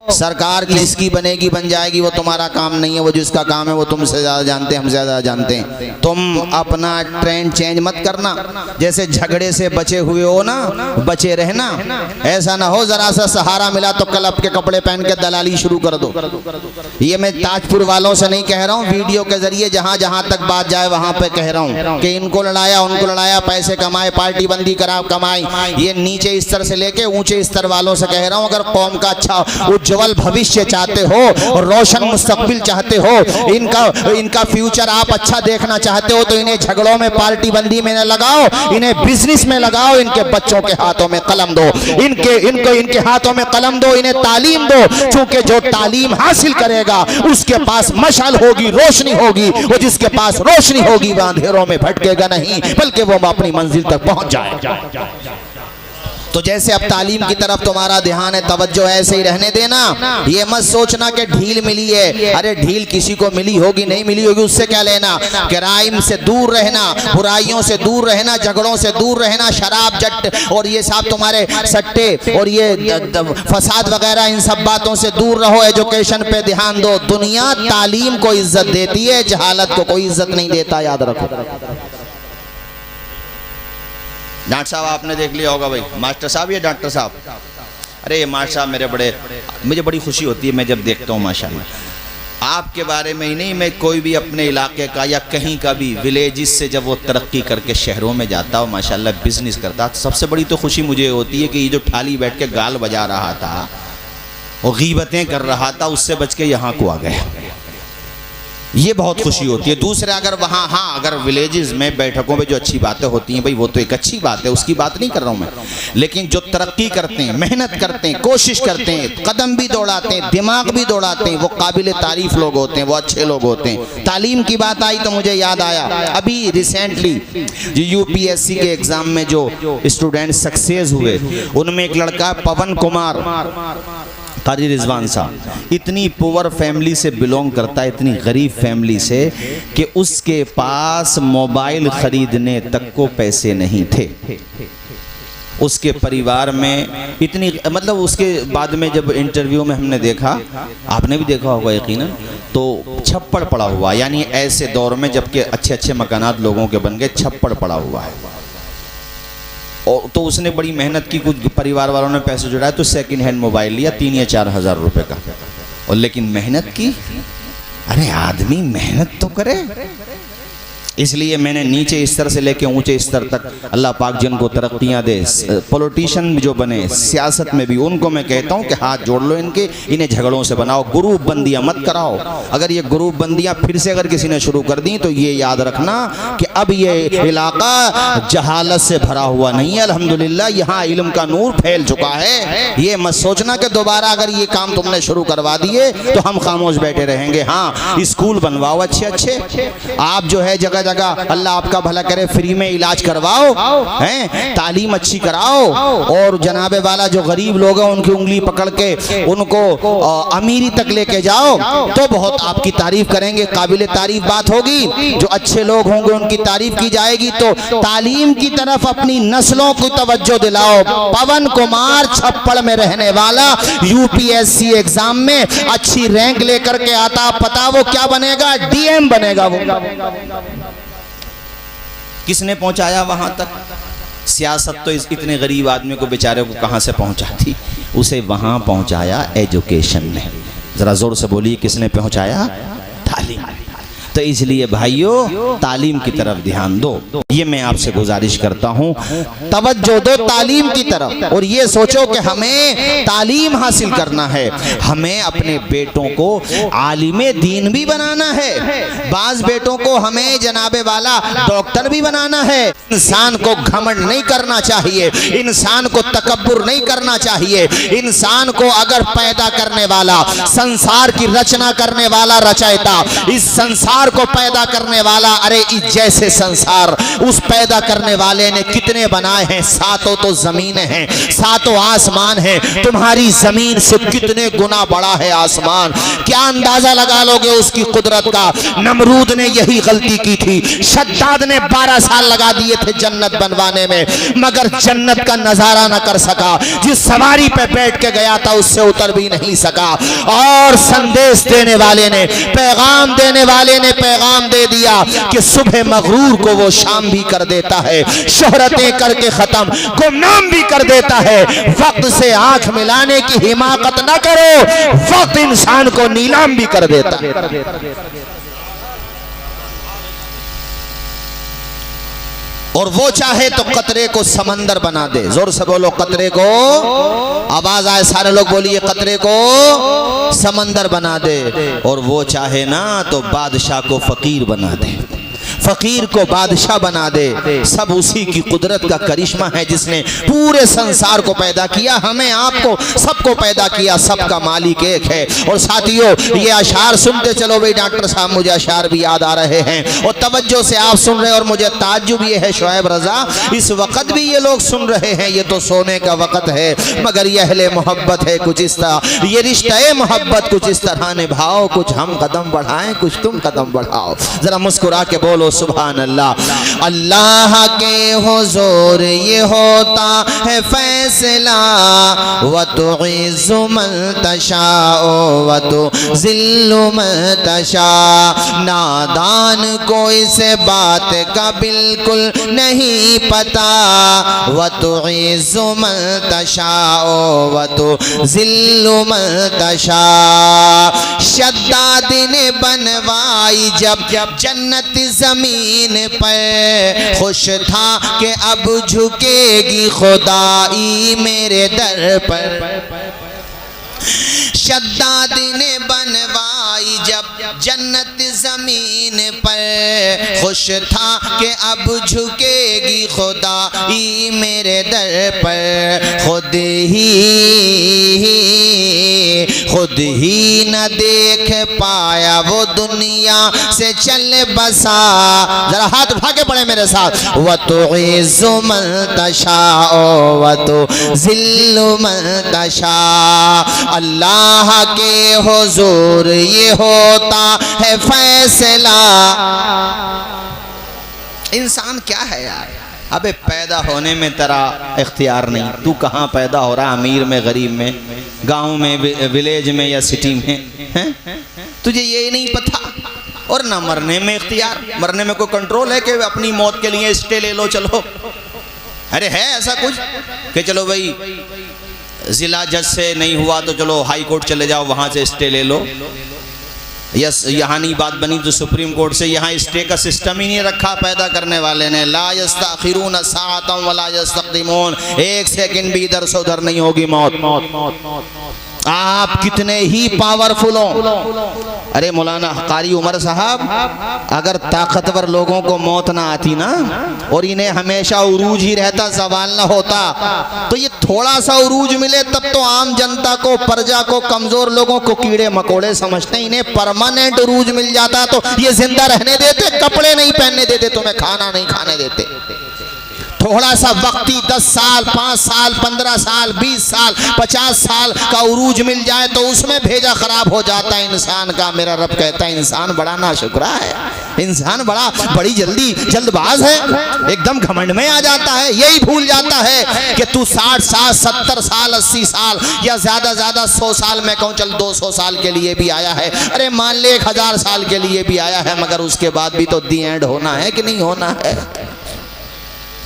सरकार की जिसकी बनेगी बन जाएगी, वो तुम्हारा काम नहीं है। वो जिसका काम है वो तुमसे ज़्यादा जानते हैं, हमसे ज़्यादा जानते हैं। तुम अपना ट्रेंड चेंज मत करना। जैसे झगड़े से बचे हुए हो ना, बचे रहना। ऐसा ना हो ज़रा सा सहारा मिला तो क्लब के कपड़े पहन के दलाली शुरू कर दो। ये मैं ताजपुर वालों से नहीं कह रहा हूँ, वीडियो के जरिए जहाँ जहाँ तक बात जाए वहाँ पे कह रहा हूँ कि इनको लड़ाया उनको लड़ाया, पैसे कमाए, पार्टी बंदी करा कमाई। ये नीचे स्तर से लेके ऊंचे स्तर वालों से कह रहा हूँ, अगर कौम का अच्छा उज्जवल भविष्य चाहते हो, रोशन मुस्तकबिल चाहते हो, इनका फ्यूचर आप अच्छा देखना चाहते हो, तो इन्हें झगड़ों में, पार्टी बंदी में न लगाओ, इन्हें बिजनेस में लगाओ। इनके बच्चों के हाथों में कलम दो, इनके हाथों में कलम दो, इन्हें तालीम दो। क्योंकि जो तालीम हासिल करेगा उसके पास मशाल होगी, रोशनी होगी। वो जिसके पास रोशनी होगी वह अंधेरों में भटकेगा नहीं, बल्कि वो अपनी मंजिल तक पहुंच जाएगा। तो जैसे अब तालीम की तरफ तुम्हारा ध्यान है, तवज्जो ऐसे ही रहने देना। ये मत सोचना कि ढील मिली है। अरे ढील किसी को मिली होगी, नहीं मिली होगी, उससे क्या लेना। क्राइम से दूर रहना, बुराइयों से दूर रहना, झगड़ों से दूर रहना, शराब जट और ये सब तुम्हारे सट्टे और ये फसाद वगैरह, इन सब बातों से दूर रहो। एजुकेशन पे ध्यान दो। दुनिया तालीम को इज्जत देती है, जहालत को कोई इज्जत नहीं देता, याद रखो। डॉक्टर साहब आपने देख लिया होगा भाई, मास्टर साहब या डॉक्टर साहब, अरे मास्टर साहब मुझे बड़ी खुशी होती है मैं जब देखता हूँ माशाल्लाह आपके बारे में ही नहीं, मैं कोई भी अपने इलाके का या कहीं का भी विलेजेस से जब वो तरक्की करके शहरों में जाता हो, माशाल्लाह बिजनेस करता, तो सबसे बड़ी तो खुशी मुझे होती है कि ये जो थाली बैठ के गाल बजा रहा था, वो गीबतें कर रहा था, उससे बच के यहाँ को आ गया। ये बहुत खुशी होती है। दूसरे अगर वहाँ, हाँ, अगर विलेजेस में बैठकों में जो अच्छी बातें होती हैं भाई, वो तो एक अच्छी बात है, उसकी बात नहीं कर रहा हूँ मैं। लेकिन जो तरक्की करते हैं, मेहनत करते हैं, कोशिश करते हैं, कदम भी दौड़ाते हैं, दिमाग भी दौड़ाते हैं, वो काबिल तारीफ लोग होते हैं, वो अच्छे लोग होते हैं। तालीम की बात आई तो मुझे याद आया, अभी रिसेंटली जो UPSC के एग्जाम में जो स्टूडेंट सक्सेस हुए, उनमें एक लड़का पवन कुमार कारी रिजवान साहब, इतनी पुअर फैमिली से बिलोंग करता है, इतनी गरीब फैमिली से कि उसके पास मोबाइल खरीदने तक को पैसे नहीं थे। उसके परिवार में इतनी, मतलब उसके बाद में जब इंटरव्यू में हमने देखा, आपने भी देखा होगा यकीनन, तो छप्पड़ पड़ा हुआ, यानी ऐसे दौर में जबकि अच्छे अच्छे मकानात लोगों के बन गए, छप्पड़ पड़ा हुआ है। और तो उसने बड़ी मेहनत की, कुछ परिवार वालों ने पैसे जुटाए तो सेकंड हैंड मोबाइल लिया 3 या 4 हज़ार रुपए का। और लेकिन मेहनत की, अरे आदमी मेहनत तो करे। इसलिए मैंने नीचे स्तर से लेके ऊंचे स्तर तक अल्लाह पाक जिनको तरक्कियां दे, पॉलिटिशियन जो बने सियासत में भी, उनको मैं कहता हूं कि हाथ जोड़ लो इनके, इन्हें झगड़ों से बनाओ, ग्रुप बंदियां मत कराओ। अगर ये ग्रुप बंदियां फिर से अगर किसी ने शुरू कर दी तो ये याद रखना कि अब ये इलाका जहालत से भरा हुआ नहीं है। अल्हम्दुलिल्लाह यहाँ इल्म का नूर फैल चुका है। ये मत सोचना कि दोबारा अगर ये काम तुमने शुरू करवा दिए तो हम खामोश बैठे रहेंगे। हाँ, स्कूल बनवाओ अच्छे अच्छे, आप जो है जगह जगह, अल्लाह आपका भला करे, फ्री में इलाज करवाओ, हैं, तालीम अच्छी कराओ, और जनाबे वाला जो गरीब लोग हैं उनकी उंगली पकड़ के उनको अमीरी तक लेके जाओ, तो बहुत आपकी तारीफ करेंगे, काबिल तारीफ बात होगी। जो अच्छे लोग होंगे उनकी तारीफ की जाएगी। तो तालीम की तरफ अपनी नस्लों को तवज्जो दिलाओ। पवन कुमार छप्पड़ में रहने वाला UPSC एग्जाम में अच्छी रैंक लेकर के आता, पता वो क्या बनेगा, DM बनेगा। वो किसने पहुंचाया वहां तक? सियासत तो इतने गरीब आदमी को, बेचारे को कहां से पहुंचाती, उसे वहां पहुंचाया एजुकेशन ने। जरा जोर से बोलिए, किसने पहुंचाया? तालीम। तो इसलिए भाइयों तालीम की तरफ ध्यान दो, ये मैं आपसे गुजारिश करता हूं। तवज्जो दो तालीम की तरफ, और ये सोचो कि हमें तालीम हासिल करना है, हमें अपने बेटों को आलिमे दीन भी बनाना है, बाज बेटों को हमें जनाबे वाला डॉक्टर भी बनाना है। इंसान को घमंड नहीं करना चाहिए, इंसान को तकब्बुर नहीं करना चाहिए। इंसान को अगर पैदा करने वाला, संसार की रचना करने वाला रचयिता इस संसार संसार को पैदा करने वाला, अरे इस जैसे संसार उस पैदा करने वाले ने कितने बनाए हैं। सातों तो जमीनें हैं, सातों आसमान हैं, तुम्हारी जमीन से कितने गुना बड़ा है आसमान। क्या अंदाजा लगा लोगे उसकी कुदरत का। नमरूद ने यही गलती की थी। शद्दाद ने 12 साल लगा दिए थे जन्नत बनवाने में, मगर जन्नत का नजारा न कर सका। जिस सवारी पे बैठ के गया था उससे उतर भी नहीं सका। और संदेश देने वाले ने, पैगाम देने वाले ने पैगाम दे दिया कि सुबह मगरूर को वो शाम भी कर देता है, शोहरतें करके खत्म, गुमनाम भी कर देता है। वक्त से आंख मिलाने की हिमाकत ना करो, वक्त इंसान को नीलाम भी कर देता है। और वो चाहे तो कतरे को समंदर बना दे। जोर से बोलो कतरे को, आवाज आए सारे लोग बोलिए, कतरे को समंदर बना दे। और वो चाहे ना तो बादशाह को फकीर बना दे, फकीर को बादशाह बना दे। सब उसी की कुदरत का करिश्मा है जिसने पूरे संसार को पैदा किया, हमें आपको सबको पैदा किया, सबका मालिक एक है। और साथियों ये अशार सुनते चलो भाई डॉक्टर साहब, मुझे अशार भी याद आ रहे हैं और तवज्जो से आप सुन रहे हैं। और मुझे ताज्जुब ये है शुएब रजा, इस वक्त भी ये लोग सुन रहे हैं। ये तो सोने का वक्त है, मगर ये अहले मोहब्बत है कुछ इस तरह, ये रिश्ता मोहब्बत कुछ इस तरह निभाओ। कुछ हम कदम बढ़ाएं, कुछ तुम कदम बढ़ाओ। जरा मुस्कुरा के बोलो सुभान अल्लाह। अल्लाह के हुजूर ये होता है फैसला, व तुइज़्ज़ु मन तशाओ व तुज़िल्लु मन तशा। नादान को इस बात का बिल्कुल नहीं पता, व तुइज़्ज़ु मन तशाओ व तुज़िल्लु मन तशा। शद्दाद ने बनवाई जब जन्नत जमीन पर, खुश था कि अब झुकेगी खुदाई मेरे दर पर। शद्दाद ने बनवाई जब जन्नत जमीन पर, खुश था कि अब झुकेगी खुदाई मेरे दर पर। खुद ही न देख पाया वो दुनिया से चल बसा। जरा हाथ उठा के पढ़े मेरे साथ। व तुइज़्ज़ु मन तशाओ व तुज़िल्लु मन तशा। अल्लाह के हुजूर ये होता है फैसला। इंसान क्या है यार, अबे पैदा होने में तेरा इख्तियार नहीं। तू कहाँ पैदा हो रहा, अमीर में, गरीब में, गांव में, विलेज में या सिटी में, हैं? तुझे ये नहीं पता। और ना मरने में इख्तियार, मरने में कोई कंट्रोल है कि अपनी मौत के लिए स्टे ले लो चलो। अरे है ऐसा कुछ कि चलो भाई जिला जज से नहीं हुआ तो चलो हाई कोर्ट चले जाओ, वहां से स्टे ले लो। यस, यहाँ नहीं बात बनी तो सुप्रीम कोर्ट से। यहाँ स्टे का सिस्टम ही नहीं रखा पैदा करने वाले ने। ला यस्तअखिरून साअतन वला यस्तक़दिमून, एक सेकंड भी इधर से उधर नहीं होगी मौत। आप कितने ही पावरफुल हो। अरे मौलाना कारी उमर साहब, अगर ताकतवर लोगों को मौत ना आती ना और इन्हें हमेशा उरूज ही रहता, सवाल ना होता, तो ये थोड़ा सा उरूज मिले तब तो आम जनता को, प्रजा को, कमजोर लोगों को कीड़े मकोड़े समझते। इन्हें परमानेंट उरूज मिल जाता तो ये जिंदा रहने देते, कपड़े नहीं पहनने देते, तुम्हें खाना नहीं खाने देते। थोड़ा सा वक्ती 10 साल, 5 साल, 15 साल, 20 साल, 50 साल का उरूज मिल जाए तो उसमें भेजा खराब हो जाता है इंसान का। मेरा रब कहता है इंसान बड़ा नाशुक्रा है, इंसान बड़ी जल्दबाज है, एकदम घमंड में आ जाता है। यही भूल जाता है कि तू 60 साल, 70 साल, 80 साल या ज्यादा 100 साल, मैं कहूँ चल 200 साल के लिए भी आया है। अरे मान ले 1000 साल के लिए भी आया है, मगर उसके बाद भी तो दी एंड होना है कि नहीं होना है।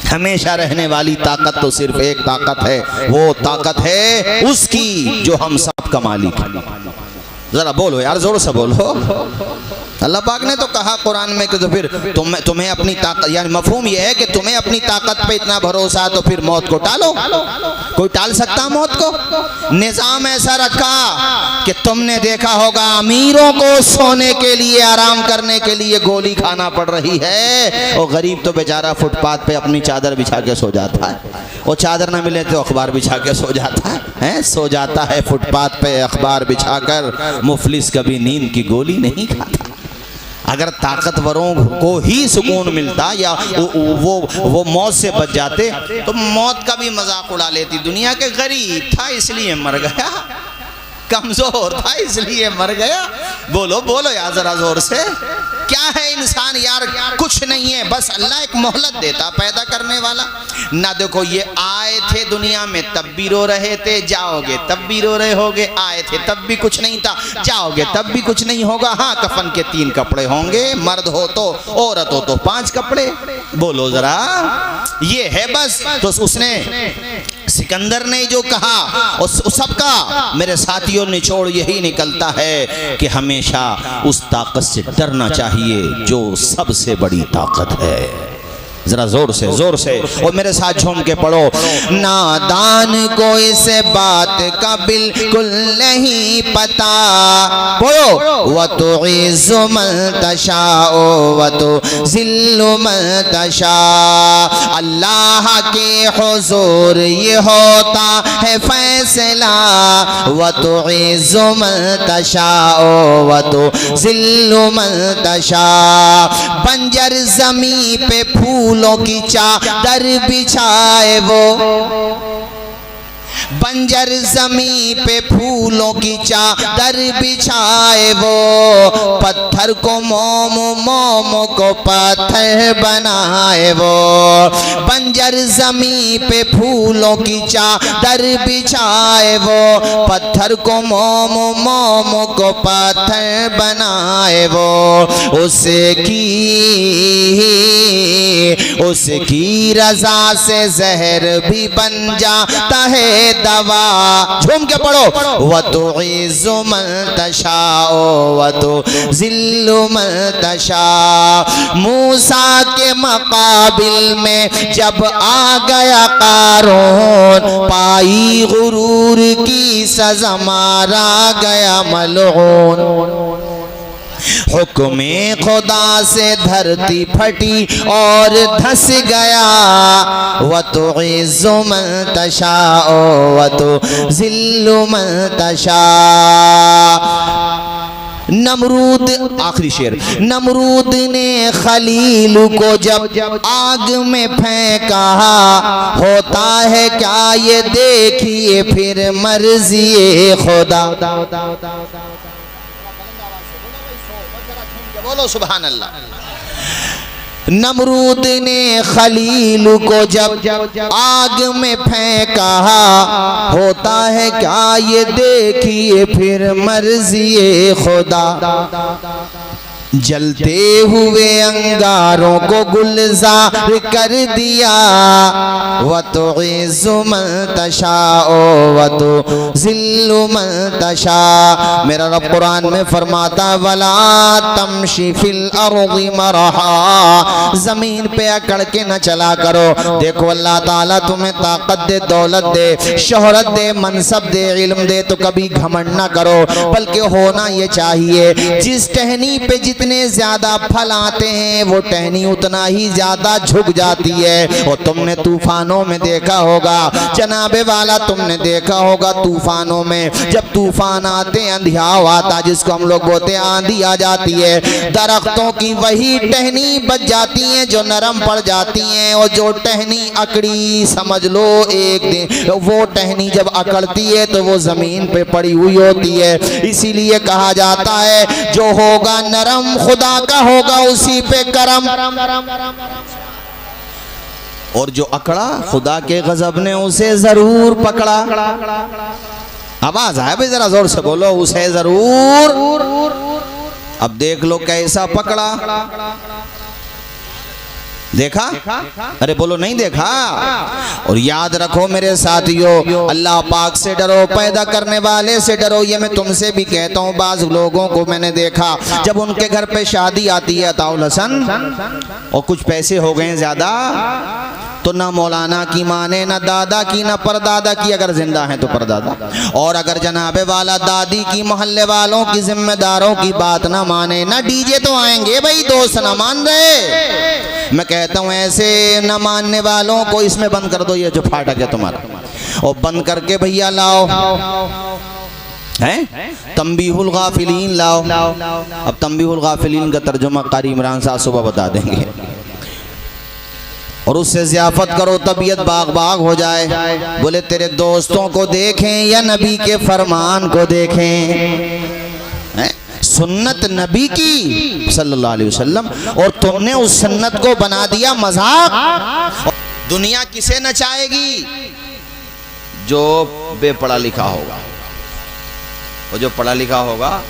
हमेशा रहने वाली ताकत तो सिर्फ एक ताकत है, वो ताकत है उसकी जो हम सब का मालिक है। जरा बोलो यार, जोर से बोलो। अल्लाह पाक ने तो कहा कुरान में कि तो फिर तुम्हें अपनी ताकत, यानी मफहूम यह है कि तुम्हें अपनी ताकत पे इतना भरोसा तो फिर मौत को टालो। कोई टाल सकता मौत को? निजाम ऐसा रखा कि तुमने देखा होगा अमीरों को सोने के लिए, आराम करने के लिए गोली खाना पड़ रही है, और गरीब तो बेचारा फुटपाथ पे अपनी चादर बिछा के सो जाता है। वो चादर ना मिले तो अखबार बिछा के सो जाता है, सो जाता है फुटपाथ पे अखबार बिछाकर। मुफलिस कभी नींद की गोली नहीं खाता। अगर ताकतवरों को ही सुकून मिलता या वो मौत से बच जाते तो मौत का भी मजाक उड़ा लेती दुनिया के। गरीब था इसलिए मर गया, कमजोर था इसलिए मर गया। बोलो बोलो यार जरा जोर से, क्या है इंसान यार? कुछ नहीं है, बस अल्लाह एक मोहलत देता पैदा करने वाला ना। देखो ये आए थे दुनिया में तब भी रो रहे थे, जाओगे तब भी रो रहे होगे। आए थे तब भी कुछ नहीं था, जाओगे तब भी कुछ नहीं होगा। हाँ, कफन के 3 कपड़े होंगे, मर्द हो तो, औरत हो तो 5 कपड़े। बोलो जरा, ये है बस। तो उसने सिकंदर ने जो कहा उस सबका मेरे साथियों निचोड़ यही निकलता है कि हमेशा उस ताकत से डरना चाहिए जो सबसे बड़ी ताकत है। जरा जोर से और मेरे साथ झूम के पढ़ो। नादान को इस बात का बिल्कुल नहीं पता, बोलो व तो इज़्ज़ु मन तशाओ व तो ज़िल्लु मन तशा। अल्लाह के हुजूर ये होता है फैसला, व तो इज़्ज़ु मन तशाओ व तो ज़िल्लु मन तशा। बंजर ज़मीं पे फूलों की चादर बिछाए वो, बंजर जमी पे फूलों की चादर बिछाए वो। पत्थर को मोम, मोम को पत्थर बनाए वो। बंजर जमी पे फूलों की चादर बिछाए वो। पत्थर को मोम, मोम को पत्थर बनाए वो। उसकी रजा से जहर भी बन जाता है दवा। झूम के पढ़ो। व तो इज़्ज़ु मन तशाओ व तो ज़िल्लु मन तशा। मूसा के मकाबिल में जब आ गया कारून, पाई गुरूर की सज़ा मारा गया मलऊन। हुक्मे खुदा से धरती फटी और धस गया। व तो इज़्ज़ु मन तशाओ व तो ज़िल्लु मन तशा। नमरूद, आखिरी शेर, नमरूद ने खलील को जब आग में फेंका, होता है क्या ये देखिए फिर मर्ज़ी खुदा। बोलो सुभान अल्लाह। नमरूद ने खलील को जब आग में फेंका, होता है क्या ये देखिए फिर मर्ज़ी खुदा। जलते हुए अंगारों को गुलजार कर दिया। व तो इज़्ज़ु मन तशाओ व तो ज़िल्लु मन तशा। मेरा रब कुरान में फरमाता वला तमशी फिल अर्ज़ि मरहा, जमीन पे अकड़ के न चला करो। देखो अल्लाह ताला तुम्हें ताकत दे, दौलत दे, शोहरत दे, मनसब दे, इल्म दे, तो कभी घमंड ना करो। बल्कि होना ये चाहिए जिस टहनी पे जितने ज्यादा फल आते हैं वो टहनी उतना ही ज्यादा झुक जाती है। और तुमने तूफानों में देखा होगा जनाबे वाला, तुमने देखा होगा तूफानों में जब तूफान आते अंधियाव आता, जिसको हम लोग बोलते हैं आंधी आ जाती है, दरख्तों की वही टहनी बच जाती है जो नरम पड़ जाती हैं। और जो टहनी अकड़ी, समझ लो एक दिन वो टहनी जब अकड़ती है तो वो जमीन पे पड़ी हुई होती है। इसीलिए कहा जाता है जो होगा नरम खुदा का होगा उसी पे करम, और जो अकड़ा खुदा के गजब ने उसे जरूर पकड़ा। आवाज आया भाई, जरा जोर से बोलो, उसे जरूर। अब देख लो कैसा पकड़ा, देखा? अरे बोलो नहीं देखा? और याद रखो मेरे साथियों, अल्लाह पाक से डरो, पैदा करने वाले से डरो। ये मैं तुमसे भी कहता हूँ, बाज लोगों को मैंने देखा जब उनके घर पे शादी आती है अताउल हसन और कुछ पैसे हो गए ज्यादा, तो ना मौलाना की माने, ना दादा की, ना परदादा की, अगर जिंदा है तो परदादा, और अगर जनाबे वाला दादी की, मोहल्ले वालों की, जिम्मेदारों की बात ना माने, ना डीजे तो आएंगे भाई, दोस्त ना मान रहे। मैं कहता हूँ ऐसे न मानने वालों को इसमें बंद कर दो, ये जो फाटक है तुम्हारा, और बंद करके भैया लाओ हैं? तंबीहुल गाफिलीन लाओ। अब तंबीहुल गाफिलीन का तर्जुमा कारी इमरान साहब सुबह बता देंगे। और उससे ज़ियाफत करो, तबीयत बाग बाग हो जाए। बोले तेरे दोस्तों को देखें या नबी के फरमान को देखें? हैं? सुन्नत नबी की सल्लल्लाहु अलैहि वसल्लम, और तुमने उस सुन्नत को बना दिया मजाक। दुनिया किसे नचाएगी? जो बेपढ़ा लिखा होगा। और जो पढ़ा लिखा होगा,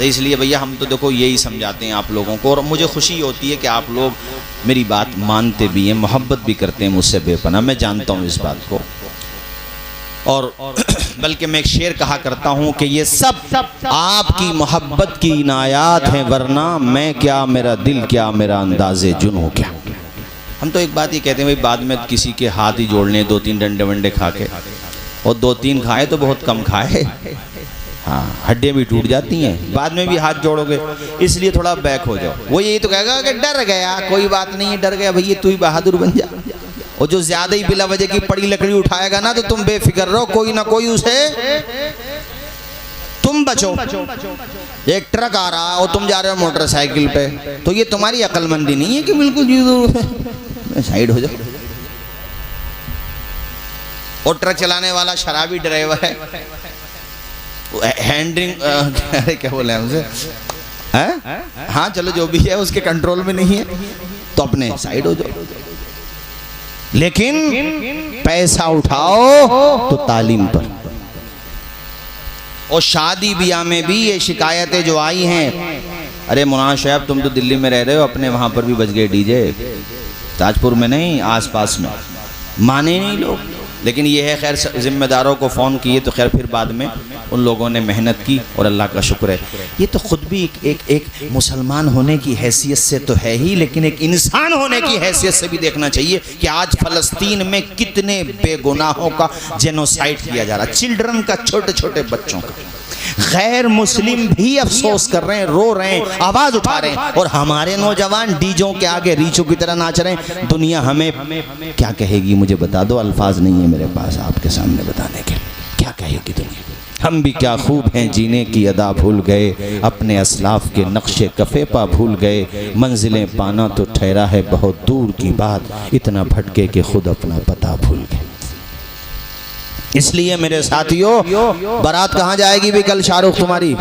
इसलिए भैया हम तो देखो यही समझाते हैं आप लोगों को, और मुझे खुशी होती है कि आप लोग मेरी बात मानते भी हैं, मोहब्बत भी करते हैं मुझसे बेपनाह। मैं जानता हूँ इस बात को। और बल्कि मैं एक शेर कहा करता हूँ कि ये सब आपकी मोहब्बत की इनायात हैं, वरना मैं क्या, मेरा दिल क्या, मेरा अंदाज़े जुनूं क्या। हम तो एक बात ये कहते हैं भाई, बाद में किसी के हाथ ही जोड़ने, 2-3 डंडे वंडे खा के, और 2-3 खाए तो बहुत कम खाए। हाँ, हड्डियाँ भी टूट जाती हैं, बाद में भी हाथ जोड़ोगे, इसलिए थोड़ा बैक हो जाओ। वो यही तो कहेगा कि डर गया, कोई बात नहीं है, डर गया भैया, तू ही बहादुर बन जा। और जो ज्यादा ही बिला वजह की पड़ी लकड़ी उठाएगा ना, तो तुम बेफिक्र रहो, कोई ना कोई उसे, तुम बचो। एक ट्रक आ रहा और तुम जा रहे हो मोटरसाइकिल पे, तो ये तुम्हारी अक्लमंदी नहीं है कि बिल्कुल साइड हो जाओ। और ट्रक चलाने वाला शराबी ड्राइवर है, हैंडलिंग क्या बोले हमसे, हाँ चलो जो भी है उसके कंट्रोल में नहीं है, तो अपने साइड हो जाओ। लेकिन पैसा उठाओ तो तालीम पर। और शादी ब्याह में भी ये शिकायतें जो आई हैं, अरे मुनाज साहब तुम तो दिल्ली में रह रहे हो, अपने वहां पर भी बज गए डीजे, ताजपुर में नहीं, आसपास में। माने नहीं लोग, लेकिन ये है खैर, जिम्मेदारों को फ़ोन किए तो खैर फिर बाद में उन लोगों ने मेहनत की, और अल्लाह का शुक्र है। ये तो ख़ुद भी एक मुसलमान होने की हैसियत से तो है ही, लेकिन एक इंसान होने की हैसियत से भी देखना चाहिए कि आज फ़लस्तीन में कितने बेगुनाहों का जेनोसाइड किया जा रहा है, चिल्ड्रन का, छोटे छोटे बच्चों का। गैर मुस्लिम भी अफसोस कर रहे हैं, रो रहे हैं, आवाज़ उठा रहे हैं, और हमारे नौजवान डीजों के आगे रीचों की तरह नाच रहे हैं। दुनिया हमें क्या कहेगी, मुझे बता दो, अल्फाज नहीं है मेरे पास आपके सामने बताने के। क्या कहेगी दुनिया? हम भी क्या खूब हैं, जीने की अदा भूल गए, अपने असलाफ के नक्शे कफ़े पा भूल गए, मंजिलें पाना तो ठहरा है बहुत दूर की बात, इतना भटके कि खुद अपना पता भूल गए। इसलिए मेरे साथियों, बारात कहाँ जाएगी भी कल? शाहरुख तुम्हारी,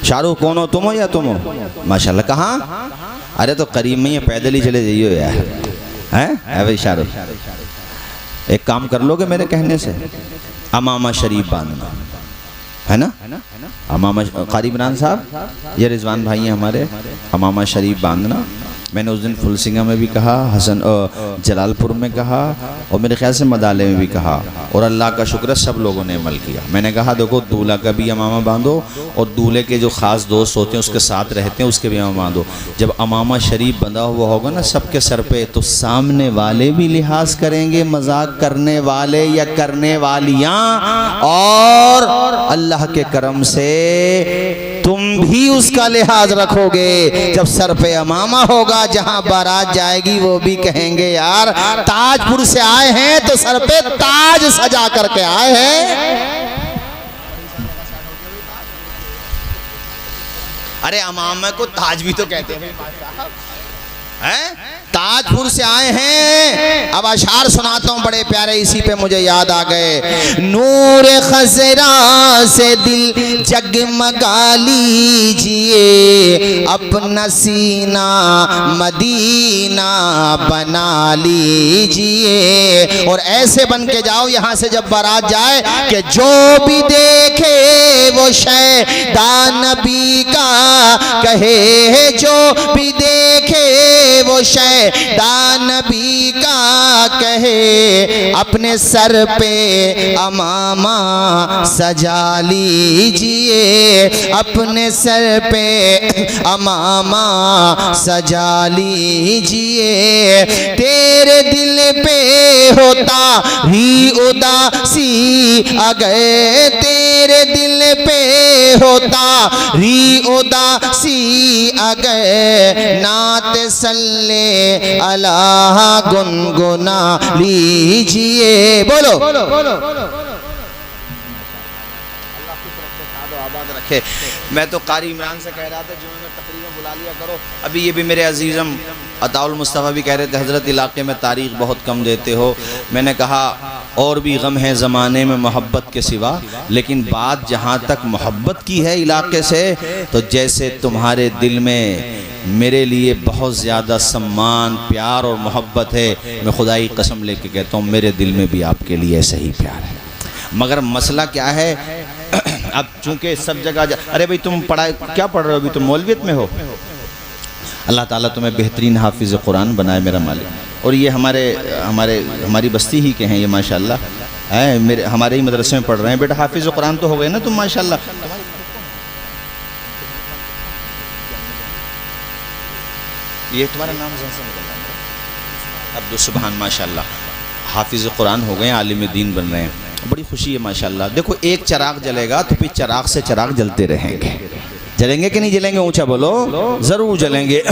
शाहरुख कौन हो, तुम हो या तुम हो? माशाल्लाह। कहाँ? अरे तो करीब में ही, पैदल ही चले जाइयो यार, हैं भाई शाहरुख। एक काम कर लोगे मेरे कहने से, अमामा शरीफ बांधना है ना, अमामा कारी इमरान साहब, ये रिजवान भाई हैं हमारे, अमामा शरीफ बांधना। मैंने उस दिन फुलसिंगा में भी कहा, हसन जलालपुर में कहा, और मेरे ख्याल से मदाले में भी कहा, और अल्लाह का शुक्र है सब लोगों ने अमल किया। मैंने कहा देखो, दूल्हा का भी अमामा बांधो, और दूल्हे के जो ख़ास दोस्त होते हैं उसके साथ रहते हैं उसके भी अमामा बांधो। जब अमामा शरीफ बंधा हुआ होगा ना सबके सर पे, तो सामने वाले भी लिहाज करेंगे, मजाक करने वाले या करने वालियाँ, और अल्लाह के करम से तुम भी उसका लिहाज रखोगे। जब सर पे अमामा होगा, जहां बारात जाएगी वो भी कहेंगे यार ताजपुर से आए हैं तो सर पे ताज सजा करके आए हैं। अरे अमामा को ताज भी तो कहते हैं, ताजपुर से आए हैं। अब अशार सुनाता हूँ बड़े प्यारे, इसी पे मुझे याद आ गए। नूर खजरा से दिल जगमगा लीजिए, अपना सीना मदीना बना लीजिए। और ऐसे बन के जाओ यहाँ से जब बारात जाए कि जो भी देखे वो शैतान नबी का कहे, जो भी देखे वो शैतान नबी का कहे। अपने सर पे अमामा सजा लीजिए, अपने सर पे अमामा सजा लीजिए। तेरे दिल पे होता ही उदासी अगर, तेरे दिल पे होता ही उदासी अगर, नात सल्ले अल्लाह गुनगुना लीजिए। बोलो याद रखे। मैं तो कारी इमरान से कह रहा था जो उन्होंने तकरीर में बुला लिया करो। अभी ये भी मेरे अजीज़म अताउल मुस्तफ़ा भी कह रहे थे हज़रत इलाके में तारीख़ बहुत कम देते हो। मैंने कहा और भी गम है ज़माने में मोहब्बत के सिवा, लेकिन बात जहाँ तक मोहब्बत की है इलाके से, तो जैसे तुम्हारे दिल में मेरे लिए बहुत ज़्यादा सम्मान प्यार और मोहब्बत है, मैं खुदाई कसम लेके कहता हूँ मेरे दिल में भी आपके लिए ऐसा ही प्यार है। मगर मसला क्या है, अब चूँकि सब जगह अरे भाई तुम पढ़ाई क्या पढ़ रहे हो, अभी तुम मौलवियत में हो। अल्लाह ताला तुम्हें बेहतरीन हाफिज़ कुरान बनाए मेरा मालिक। और ये हमारी बस्ती ही के हैं ये माशाल्लाह है, मेरे हमारे ही मदरसे में पढ़ रहे हैं। बेटा हाफिज़ कुरान तो हो गए ना तुम माशाल्लाह। ये तुम्हारा नाम अब्दुल सुभान माशाल्लाह, हाफिज़ कुरान हो गए, आलिम दीन बन रहे हैं, बड़ी खुशी है माशाल्लाह। देखो एक चिराग जलेगा तो फिर चिराग से चिराग जलते रहेंगे। जलेंगे कि नहीं जलेंगे, ऊंचा बोलो, ज़रूर जलेंगे।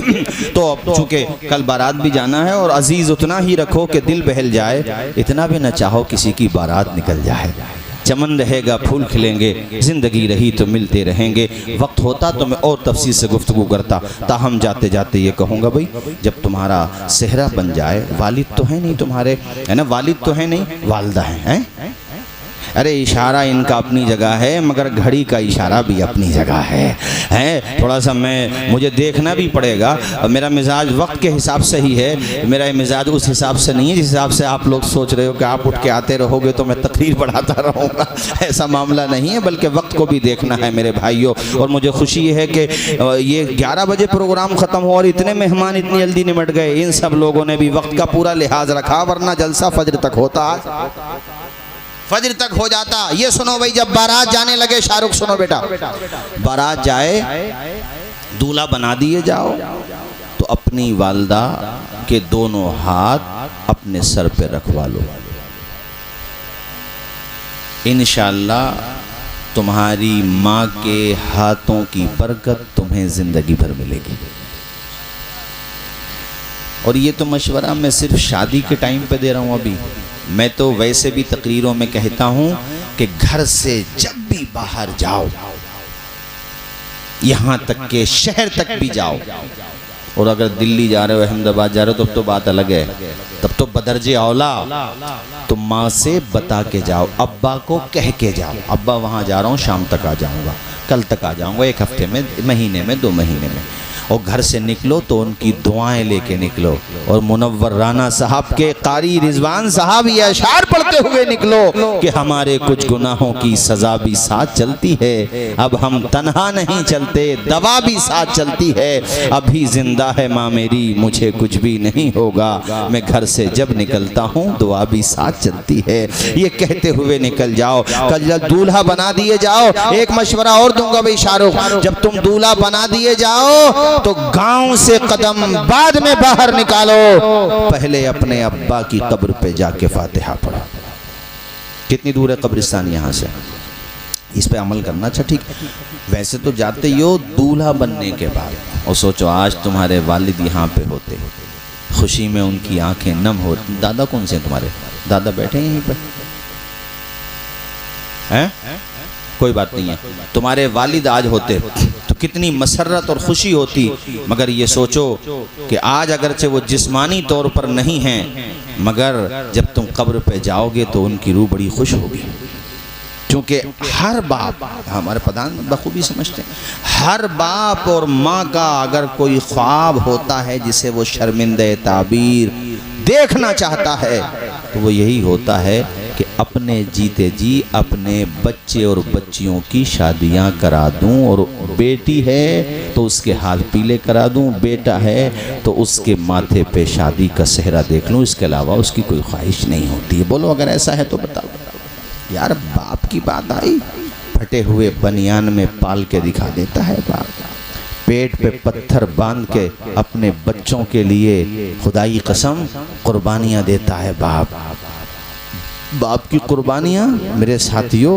तो अब चूँकि कल बारात भी जाना है, और अजीज़ उतना ही रखो कि दिल बहल जाए, इतना भी न चाहो किसी की बारात निकल जाए। चमन रहेगा फूल खिलेंगे, ज़िंदगी रही तो मिलते रहेंगे। वक्त होता तो मैं और तफसील से गुफ्तगू करता, ताहम जाते जाते ये कहूँगा भाई जब तुम्हारा सेहरा बन जाए, वालिद तो है नहीं तुम्हारे, है ना, वालिद तो है नहीं, वालदा है। अरे इशारा इनका अपनी जगह है, मगर घड़ी का इशारा भी अपनी जगह है। थोड़ा सा मुझे देखना भी पड़ेगा, और मेरा मिजाज वक्त के हिसाब से ही है, मेरा मिजाज उस हिसाब से नहीं है जिस हिसाब से आप लोग सोच रहे हो कि आप उठ के आते रहोगे तो मैं तकरीर बढ़ाता रहूँगा। ऐसा मामला नहीं है, बल्कि वक्त को भी देखना है मेरे भाइयों। और मुझे खुशी है कि ये 11 बजे प्रोग्राम ख़त्म हो और इतने मेहमान इतनी जल्दी निमट गए। इन सब लोगों ने भी वक्त का पूरा लिहाज रखा, वरना जलसा फजर तक होता, फजर तक हो जाता। ये सुनो भाई, जब बारात जाने लगे, शाहरुख सुनो बेटा, बारात जाए, दूल्हा बना दिए जाओ तो अपनी वालदा के दोनों हाथ अपने सर पे रखवा लो। इंशाअल्लाह तुम्हारी माँ के हाथों की बरकत तुम्हें जिंदगी भर मिलेगी। और ये तो मशवरा मैं सिर्फ शादी के टाइम पे दे रहा हूँ। अभी मैं तो वैसे भी तकरीरों में कहता हूँ कि घर से जब भी बाहर जाओ, यहाँ तक के शहर तक भी जाओ, और अगर दिल्ली जा रहे हो, अहमदाबाद जा रहे हो, तब तो बात अलग है, तब तो बदरजे औला तो माँ से बता के जाओ, अब्बा को कह के जाओ, अब्बा वहाँ जा रहा हूँ, शाम तक आ जाऊँगा, कल तक आ जाऊँगा, 1 हफ्ते में, महीने में, 2 महीने में। और घर से निकलो तो उनकी दुआएं लेके निकलो। और मुनव्वर राना साहब के कारी रिजवान साहब ये अशार पढ़ते हुए निकलो कि हमारे कुछ गुनाहों की सज़ा भी साथ चलती है, अब हम तन्हा नहीं चलते, दवा भी साथ चलती है, अभी जिंदा है माँ मेरी, मुझे कुछ भी नहीं होगा, मैं घर से जब निकलता हूँ दुआ भी साथ चलती है। ये कहते हुए निकल जाओ। कल जब दूल्हा बना दिए जाओ, एक मशवरा और दूंगा भाई शाहरुख, जब तुम दूल्हा बना दिए जाओ तो गांव से कदम बाद में बाहर निकालो, पहले अपने अब्बा की कब्र पे जाके फातिहा पढ़ो। कितनी दूर है कब्रिस्तान यहाँ से, इस पे अमल करना। अच्छा ठीक, वैसे तो जाते ही हो दूल्हा बनने के बाद, और सोचो आज तुम्हारे वालिद यहाँ पे होते, खुशी में उनकी आंखें नम हो। दादा कौन से हैं तुम्हारे? दादा बैठे हैं यहीं पे हैं? कोई बात नहीं है, तुम्हारे वालिद आज होते तो कितनी मसरत और खुशी होती। मगर ये सोचो कि आज अगरचे वो जिस्मानी तौर पर नहीं हैं, मगर जब तुम कब्र पे जाओगे तो उनकी रूह बड़ी खुश होगी। क्योंकि हर बाप, हमारे प्रधान बखूबी समझते हैं, हर बाप और माँ का अगर कोई ख्वाब होता है जिसे वो शर्मिंदे ताबीर देखना चाहता है, तो वो यही होता है कि अपने जीते जी अपने बच्चे और बच्चियों की शादियां करा दूं, और बेटी है तो उसके हाथ पीले करा दूं, बेटा है तो उसके माथे पे शादी का सेहरा देख लूं, इसके अलावा उसकी कोई ख्वाहिश नहीं होती है। बोलो अगर ऐसा है तो बताओ यार। बाप की बात आई, फटे हुए बनियान में पाल के दिखा देता है बाप, पेट पे पत्थर बांध के अपने बच्चों के लिए खुदाई कसम कुर्बानियाँ देता है बाप। बाप की कुर्बानियाँ मेरे साथियों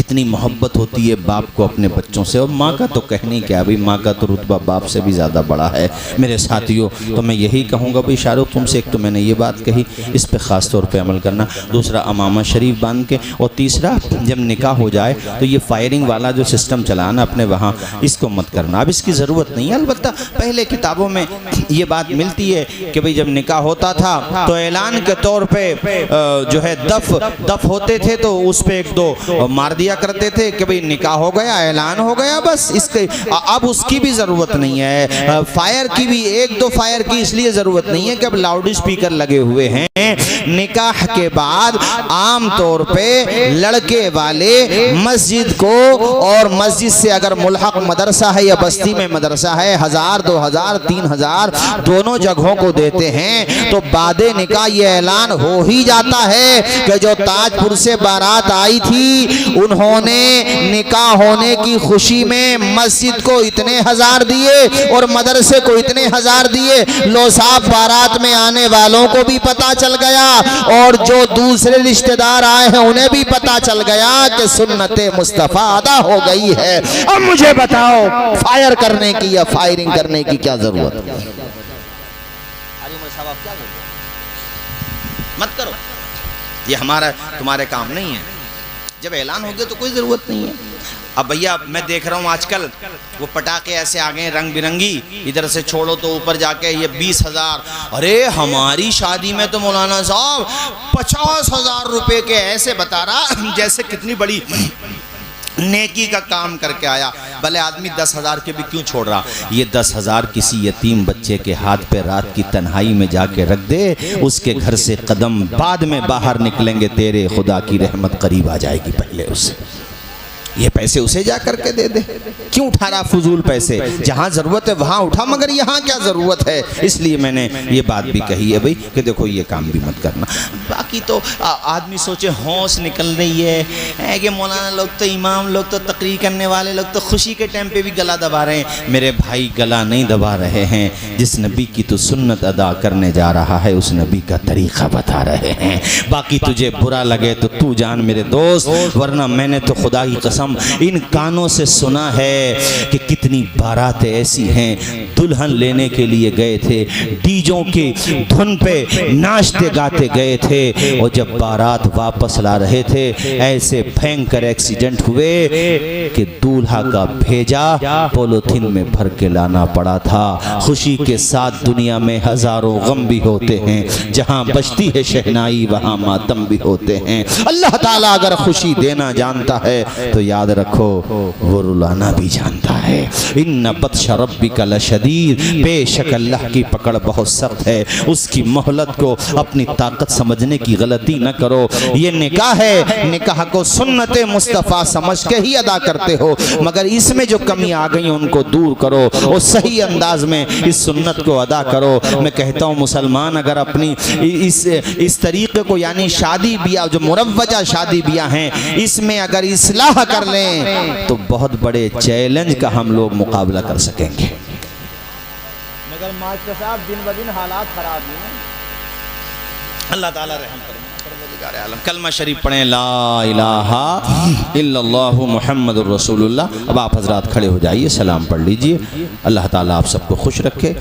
कितनी मोहब्बत होती है बाप को अपने बच्चों से, और माँ का तो कहने क्या भाई, माँ का तो रुतबा बाप से भी ज़्यादा बड़ा है मेरे साथियों। तो मैं यही कहूँगा भाई शाहरुख तुमसे, एक तो मैंने ये बात कही, इस पे ख़ास तौर पे अमल करना, दूसरा अमामा शरीफ बांध के, और तीसरा जब निकाह हो जाए तो ये फायरिंग वाला जो सिस्टम चलाना अपने वहाँ, इसको मत करना। अब इसकी ज़रूरत नहीं है। अलबत्ता पहले किताबों में ये बात मिलती है कि भाई जब निकाह होता था तो ऐलान के तौर पर जो है दफ होते थे तो उस पर एक दो मार दिया करते थे कि भाई निकाह हो गया, ऐलान हो गया, बस। इसके अब उसकी भी ज़रूरत नहीं है। फायर की भी एक दो फायर की इसलिए ज़रूरत नहीं है कि अब लाउड स्पीकर लगे हुए हैं। निकाह के बाद आम तौर पे लड़के वाले मस्जिद को, और मस्जिद से अगर मुल्हक मदरसा है या बस्ती में मदरसा है, 1000 2000 3000 दोनों जगहों को देते हैं। तो बादे निकाह ये ऐलान हो ही जाता है कि जो ताजपुर से बारात आई थी उन्होंने निकाह होने की खुशी में मस्जिद को इतने हजार दिए और मदरसे को इतने हजार दिए। लो साहब, बारात में आने वालों को भी पता चल गया और जो दूसरे रिश्तेदार आए हैं उन्हें भी पता चल गया कि सुन्नते मुस्तफा अदा हो गई है। अब मुझे बताओ फायर करने की या फायरिंग करने की क्या जरूरत है? मत करो, ये हमारा तुम्हारे काम नहीं है। जब ऐलान हो गया तो कोई ज़रूरत नहीं है। अब भैया मैं देख रहा हूँ आजकल वो पटाखे ऐसे आ गए रंग बिरंगी, इधर से छोड़ो तो ऊपर जाके ये 20,000। अरे हमारी शादी में तो मौलाना साहब 50,000 रुपए के ऐसे बता रहा जैसे कितनी बड़ी नेकी का काम करके आया। भले आदमी 10,000 के भी क्यों छोड़ रहा, ये 10,000 किसी यतीम बच्चे के हाथ पे रात की तन्हाई में जाके रख दे, उसके घर से कदम बाद में बाहर निकलेंगे, तेरे खुदा की रहमत करीब आ जाएगी पहले उससे। ये पैसे उसे जा करके दे दे, क्यों उठा रहा फजूल पैसे? जहाँ ज़रूरत है वहाँ उठा, मगर यहाँ क्या ज़रूरत है? इसलिए मैंने ये बात भी कही है भाई कि देखो ये काम भी मत करना। बाकी तो आदमी सोचे होश निकल रही है कि मौलाना लोग तो, इमाम लोग तो, तकरीर करने वाले लोग तो खुशी के टाइम पे भी गला दबा रहे हैं। मेरे भाई गला नहीं दबा रहे हैं, जिस नबी की तो सुन्नत अदा करने जा रहा है उस नबी का तरीक़ा बता रहे हैं। बाकी तुझे बुरा लगे तो तू जान मेरे दोस्त, वरना मैंने तो खुदा की कसम इन कानों से सुना है कि कितनी बारातें ऐसी हैं, दुल्हन लेने के लिए गए थे, डीजों की धुन पे नाचते गाते गए थे, और जब बारात वापस ला रहे थे ऐसे भयंकर एक्सीडेंट हुए कि दूल्हा का भेजा पॉलिथीन में भर के लाना पड़ा था। खुशी के साथ दुनिया में हजारों गम भी होते हैं, जहां बजती है शहनाई वहां मातम भी होते हैं। अल्लाह ताला अगर खुशी देना जानता है तो याद रखो वो रुलाना भी जानता है। इन्ना बत्श रब्बिका लशदीद, बेशक अल्लाह की पकड़ बहुत सख्त है, उसकी मोहलत को अपनी ताकत समझने की गलती न करो। ये निकाह है, निकाह को सुन्नत मुस्तफ़ा समझ के ही अदा करते हो, मगर इसमें जो कमी आ गई उनको दूर करो और सही अंदाज में इस सुन्नत को अदा करो। मैं कहता हूँ मुसलमान अगर अपनी इस तरीके को, यानी शादी ब्याह जो मुरव्वजा शादी ब्याह हैं, इसमें अगर इस्लाह कर लें तो बहुत बड़े चैलेंज का हम लोग मुकाबला कर सकेंगे। मगर मास्टर साहब दिन ब दिन हालात खराब हैं। अल्लाह ताला रहम करे। कलमा शरीफ पढ़ें, ला इलाहा इल्लल्लाहु मुहम्मदुर रसूलुल्लाह। अब आप हजरात खड़े हो जाइए, सलाम पढ़ लीजिए। अल्लाह ताला आप सबको खुश रखे।